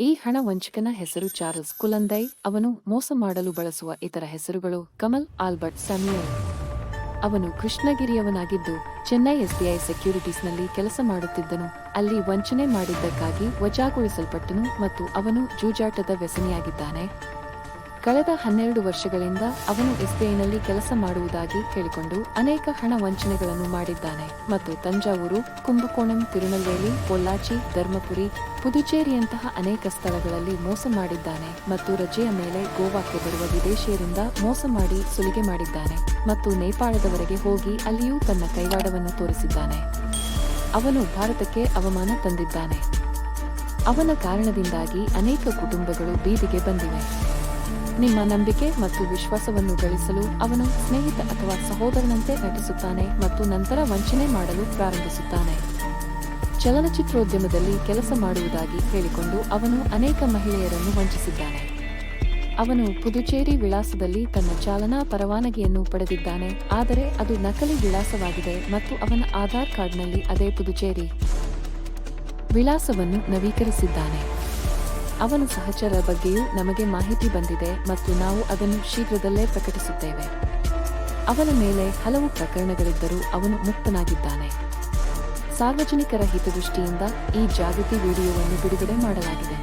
ಈ ಹಣ ವಂಚಕನ ಹೆಸರು ಚಾರ್ಲ್ಸ್ ಕುಲಂದೈ. ಅವನು ಮೋಸ ಮಾಡಲು ಬಳಸುವ ಇತರ ಹೆಸರುಗಳು ಕಮಲ್ ಆಲ್ಬರ್ಟ್ ಸ್ಯಾಮ್ಯುಯಲ್. ಅವನು ಕೃಷ್ಣಗಿರಿಯವನಾಗಿದ್ದು ಚೆನ್ನೈ ಎಸ್ಬಿಐ ಸೆಕ್ಯೂರಿಟೀಸ್ನಲ್ಲಿ ಕೆಲಸ ಮಾಡುತ್ತಿದ್ದನು. ಅಲ್ಲಿ ವಂಚನೆ ಮಾಡಿದ್ದಕ್ಕಾಗಿ ವಜಾಗೊಳಿಸಲ್ಪಟ್ಟನು ಮತ್ತು ಅವನು ಜೂಜಾಟದ ವ್ಯಸನಿಯಾಗಿದ್ದಾನೆ. ಕಳೆದ 12 ವರ್ಷಗಳಿಂದ ಅವನು ಎಸ್ಬಿಐನಲ್ಲಿ ಕೆಲಸ ಮಾಡುವುದಾಗಿ ಹೇಳಿಕೊಂಡು ಅನೇಕ ಹಣ ವಂಚನೆಗಳನ್ನು ಮಾಡಿದ್ದಾನೆ ಮತ್ತು ತಂಜಾವೂರು, ಕುಂಭಕೋಣಂ, ತಿರುನಲ್ವೇಲಿ, ಪೊಲ್ಲಾಚಿ, ಧರ್ಮಪುರಿ, ಪುದುಚೇರಿಯಂತಹ ಅನೇಕ ಸ್ಥಳಗಳಲ್ಲಿ ಮೋಸ ಮಾಡಿದ್ದಾನೆ ಮತ್ತು ರಜೆಯ ಮೇಲೆ ಗೋವಾಕ್ಕೆ ಬರುವ ವಿದೇಶಿಯರಿಂದ ಮೋಸ ಮಾಡಿ ಸುಲಿಗೆ ಮಾಡಿದ್ದಾನೆ ಮತ್ತು ನೇಪಾಳದವರೆಗೆ ಹೋಗಿ ಅಲ್ಲಿಯೂ ತನ್ನ ಕೈವಾಡವನ್ನು ತೋರಿಸಿದ್ದಾನೆ. ಅವನು ಭಾರತಕ್ಕೆ ಅವಮಾನ ತಂದಿದ್ದಾನೆ. ಅವನ ಕಾರಣದಿಂದಾಗಿ ಅನೇಕ ಕುಟುಂಬಗಳು ಬೀದಿಗೆ ಬಂದಿವೆ. ನಿಮ್ಮ ನಂಬಿಕೆ ಮತ್ತು ವಿಶ್ವಾಸವನ್ನು ಗಳಿಸಲು ಅವನು ಸ್ನೇಹಿತ ಅಥವಾ ಸಹೋದರನಂತೆ ನಟಿಸುತ್ತಾನೆ ಮತ್ತು ನಂತರ ವಂಚನೆ ಮಾಡಲು ಪ್ರಾರಂಭಿಸುತ್ತಾನೆ. ಚಲನಚಿತ್ರೋದ್ಯಮದಲ್ಲಿ ಕೆಲಸ ಮಾಡುವುದಾಗಿ ಹೇಳಿಕೊಂಡು ಅವನು ಅನೇಕ ಮಹಿಳೆಯರನ್ನು ವಂಚಿಸಿದ್ದಾನೆ. ಅವನು ಪುದುಚೇರಿ ವಿಳಾಸದಲ್ಲಿ ತನ್ನ ಚಾಲನಾ ಪರವಾನಗಿಯನ್ನು ಪಡೆದಿದ್ದಾನೆ, ಆದರೆ ಅದು ನಕಲಿ ವಿಳಾಸವಾಗಿದೆ ಮತ್ತು ಅವನ ಆಧಾರ್ ಕಾರ್ಡ್ನಲ್ಲಿ ಅದೇ ಪುದುಚೇರಿ ವಿಳಾಸವನ್ನು ನವೀಕರಿಸಿದ್ದಾನೆ. ಅವನ ಸಹಚರರ ಬಗ್ಗೆಯೂ ನಮಗೆ ಮಾಹಿತಿ ಬಂದಿದೆ ಮತ್ತು ನಾವು ಅದನ್ನು ಶೀಘ್ರದಲ್ಲೇ ಪ್ರಕಟಿಸುತ್ತೇವೆ. ಅವನ ಮೇಲೆ ಹಲವು ಪ್ರಕರಣಗಳಿದ್ದರೂ ಅವನು ಮುಕ್ತನಾಗಿದ್ದಾನೆ. ಸಾರ್ವಜನಿಕರ ಹಿತದೃಷ್ಟಿಯಿಂದ ಈ ಜಾಗೃತಿ ವಿಡಿಯೋವನ್ನು ಬಿಡುಗಡೆ ಮಾಡಲಾಗಿದೆ.